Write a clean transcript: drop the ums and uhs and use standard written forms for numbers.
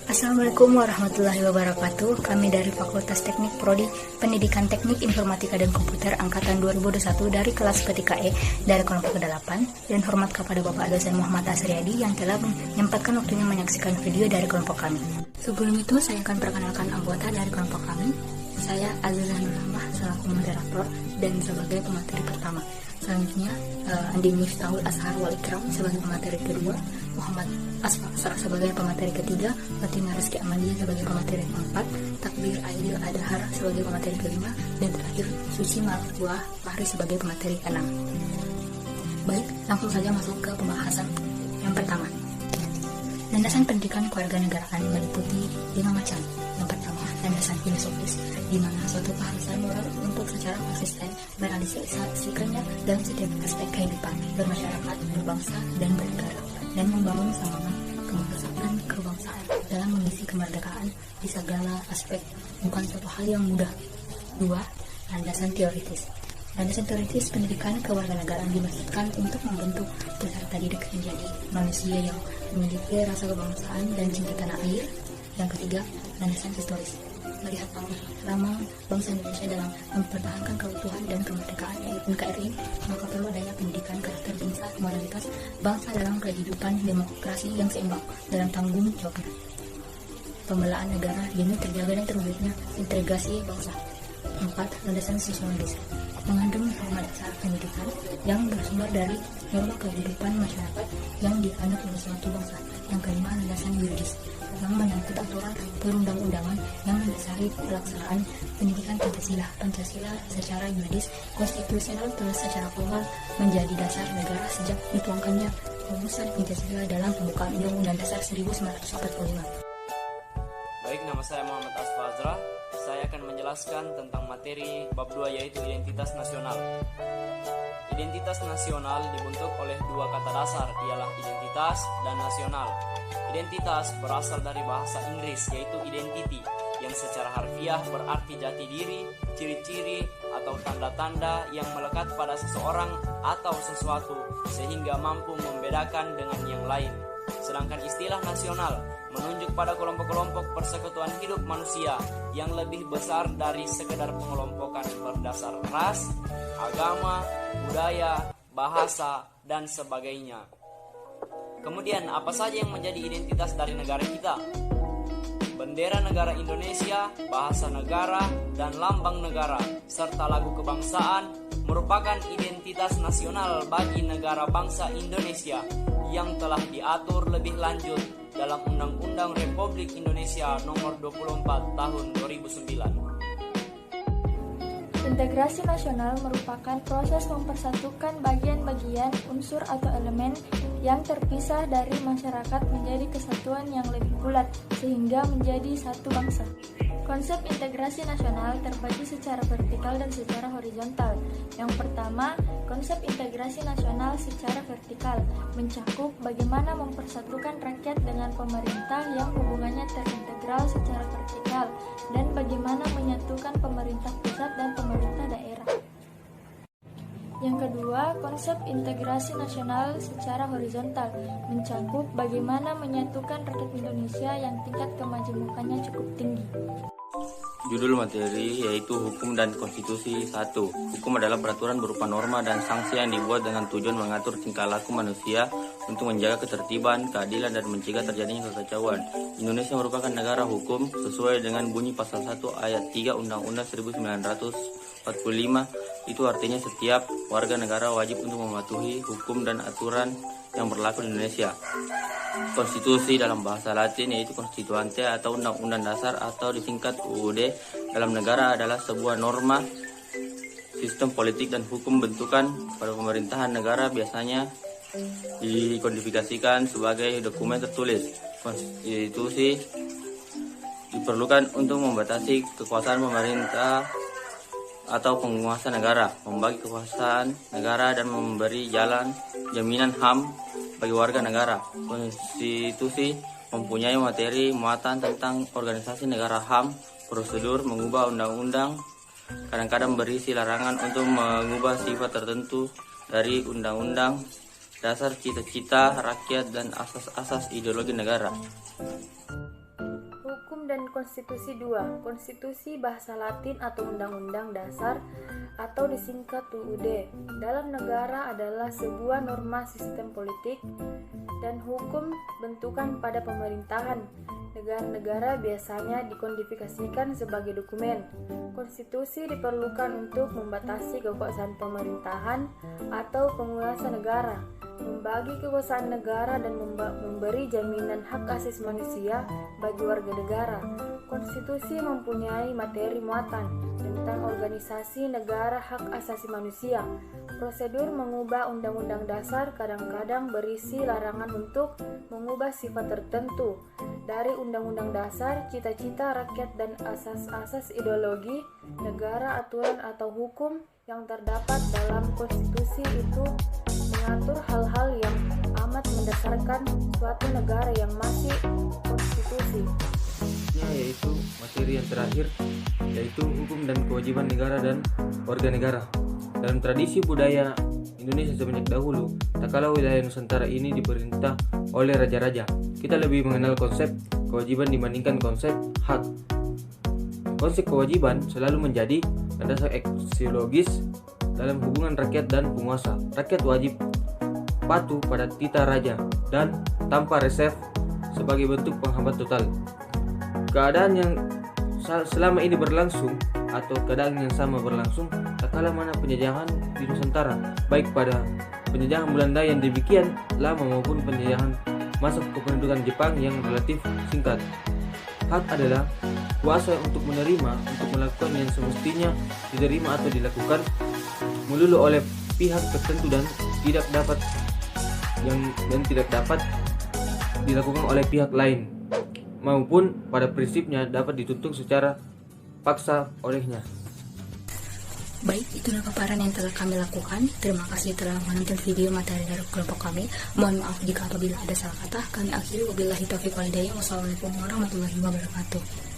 Assalamualaikum warahmatullahi wabarakatuh. Kami dari Fakultas Teknik Prodi Pendidikan Teknik Informatika dan Komputer Angkatan 2021 dari kelas PTKE dari kelompok ke-8, dan hormat kepada Bapak dosen Muhammad Asriyadi yang telah menyempatkan waktunya menyaksikan video dari kelompok kami. Sebelum itu, saya akan perkenalkan anggota dari kelompok kami. Saya Azizah Nurrahmah selaku moderator dan sebagai pemateri pertama. Selanjutnya Andi Miftahul Ashar Wal Ikram sebagai pemateri kedua, Muhammad Asfar sebagai pemateri ketiga, Fatimah Rizky Amalia sebagai pemateri keempat, Takbir Aidil Adhar sebagai pemateri kelima, dan terakhir Suci Malbuah Fahri sebagai pemateri keenam. Baik, langsung saja masuk ke pembahasan yang pertama. Landasan pendidikan kewarganegaraan meliputi 5 macam. Yang pertama, landasan filosofis, di mana suatu keharusan moral untuk secara konsisten merealisasikannya dalam setiap aspek kehidupan bermasyarakat, berbangsa, dan bernegara, dan membangun semangat kebangsaan dalam mengisi kemerdekaan di segala aspek, bukan suatu hal yang mudah. 2. Landasan teoritis. Landasan teoritis pendidikan kewarganegaraan dimaksudkan untuk membentuk peserta didik menjadi manusia yang memiliki rasa kebangsaan dan cinta tanah air. Yang ketiga, landasan historis. Melihat lama bangsa Indonesia dalam mempertahankan keutuhan dan kemerdekaan NKRI, maka perlu adanya pendidikan karakter bangsa, moralitas bangsa dalam kehidupan demokrasi yang seimbang dalam tanggung jawab pembelaan negara demi terjaga dan terwujudnya integrasi bangsa. 4. Landasan sosiologis mengandung norma dasar pendidikan yang bersumber dari norma kehidupan masyarakat yang dianut oleh suatu bangsa. Yang kelima, landasan yuridis yang menyangkut aturan perundang-undangan yang mendasari pelaksanaan pendidikan Pancasila. Pancasila secara yuridis konstitusional telah secara formal menjadi dasar negara sejak dituangkannya rumusan Pancasila dalam pembukaan Undang-Undang Dasar 1945. Baik, nama saya Muhammad Asfar. Saya akan menjelaskan tentang materi bab 2, yaitu identitas nasional. Identitas nasional dibentuk oleh dua kata dasar, ialah identitas dan nasional. Identitas berasal dari bahasa Inggris, yaitu identity, yang secara harfiah berarti jati diri, ciri-ciri, atau tanda-tanda yang melekat pada seseorang atau sesuatu sehingga mampu membedakan dengan yang lain. Sedangkan istilah nasional menunjuk pada kelompok-kelompok persekutuan hidup manusia yang lebih besar dari sekedar pengelompokan berdasar ras, agama, budaya, bahasa, dan sebagainya. Kemudian, apa saja yang menjadi identitas dari negara kita? Bendera negara Indonesia, bahasa negara, dan lambang negara, serta lagu kebangsaan merupakan identitas nasional bagi negara bangsa Indonesia yang telah diatur lebih lanjut dalam Undang-Undang Republik Indonesia Nomor 24 Tahun 2009. Integrasi nasional merupakan proses mempersatukan bagian-bagian unsur atau elemen yang terpisah dari masyarakat menjadi kesatuan yang lebih bulat sehingga menjadi satu bangsa. Konsep integrasi nasional terbagi secara vertikal dan secara horizontal. Yang pertama, konsep integrasi nasional secara vertikal mencakup bagaimana mempersatukan rakyat dengan pemerintah yang hubungannya terintegral secara vertikal dan bagaimana menyatukan pemerintah pusat dan pemerintah daerah. Yang kedua, konsep integrasi nasional secara horizontal mencakup bagaimana menyatukan rakyat Indonesia yang tingkat kemajemukannya cukup tinggi. Judul materi yaitu Hukum dan Konstitusi 1. Hukum adalah peraturan berupa norma dan sanksi yang dibuat dengan tujuan mengatur tingkah laku manusia untuk menjaga ketertiban, keadilan, dan mencegah terjadinya kekacauan. Indonesia merupakan negara hukum sesuai dengan bunyi pasal 1 ayat 3 Undang-Undang 1945. Itu artinya setiap warga negara wajib untuk mematuhi hukum dan aturan yang berlaku di Indonesia. Konstitusi dalam bahasa Latin yaitu Constituante atau Undang-Undang Dasar atau disingkat UUD dalam negara adalah sebuah norma, sistem politik dan hukum bentukan pada pemerintahan negara, biasanya dikodifikasikan sebagai dokumen tertulis. Konstitusi diperlukan untuk membatasi kekuasaan pemerintah atau penguasa negara, membagi kekuasaan negara dan memberi jaminan HAM bagi warga negara. Konstitusi mempunyai materi muatan tentang organisasi negara, HAM, prosedur mengubah undang-undang, kadang-kadang berisi larangan untuk mengubah sifat tertentu dari undang-undang dasar, cita-cita rakyat, dan asas-asas ideologi negara. Hukum dan Konstitusi 2. Konstitusi bahasa Latin atau Undang-Undang Dasar atau disingkat UUD dalam negara adalah sebuah norma sistem politik dan hukum bentukan pada pemerintahan. Negara-negara biasanya dikodifikasikan sebagai dokumen. Konstitusi diperlukan untuk membatasi kekuasaan pemerintahan atau penguasa negara, membagi kekuasaan negara dan memberi jaminan hak asasi manusia bagi warga negara. Konstitusi mempunyai materi muatan tentang organisasi negara hak asasi manusia. Prosedur mengubah undang-undang dasar kadang-kadang berisi larangan untuk mengubah sifat tertentu dari undang-undang dasar, cita-cita rakyat dan asas-asas ideologi negara, aturan atau hukum yang terdapat dalam konstitusi itu mengatur hal-hal yang amat mendasarkan suatu negara yang masih konstitusi. Yaitu materi yang terakhir, yaitu hukum dan kewajiban negara dan warga negara. Dalam tradisi budaya Indonesia semenjak dahulu, tak kala wilayah Nusantara ini diperintah oleh raja-raja, kita lebih mengenal konsep kewajiban dibandingkan konsep hak. Konsep kewajiban selalu menjadi dasar aksiologis dalam hubungan rakyat dan penguasa. Rakyat wajib patuh pada titah raja dan tanpa reserve sebagai bentuk penghambat total. Keadaan yang selama ini berlangsung atau keadaan yang sama berlangsung tak kala mana penjajahan di Nusantara, baik pada penjajahan Belanda yang demikian lama maupun penjajahan masa kependudukan Jepang yang relatif singkat. Hak adalah kuasa untuk menerima, untuk melakukan yang semestinya diterima atau dilakukan melulu oleh pihak tertentu dan tidak dapat dilakukan oleh pihak lain, maupun pada prinsipnya dapat dituntut secara paksa olehnya. Baik, itulah paparan yang telah kami lakukan. Terima kasih telah menonton video materi dari kelompok kami. Mohon maaf jika apabila ada salah kata. Kami akhiri, wabillahi taufiq wal hidayah. Wassalamualaikum warahmatullahi wabarakatuh.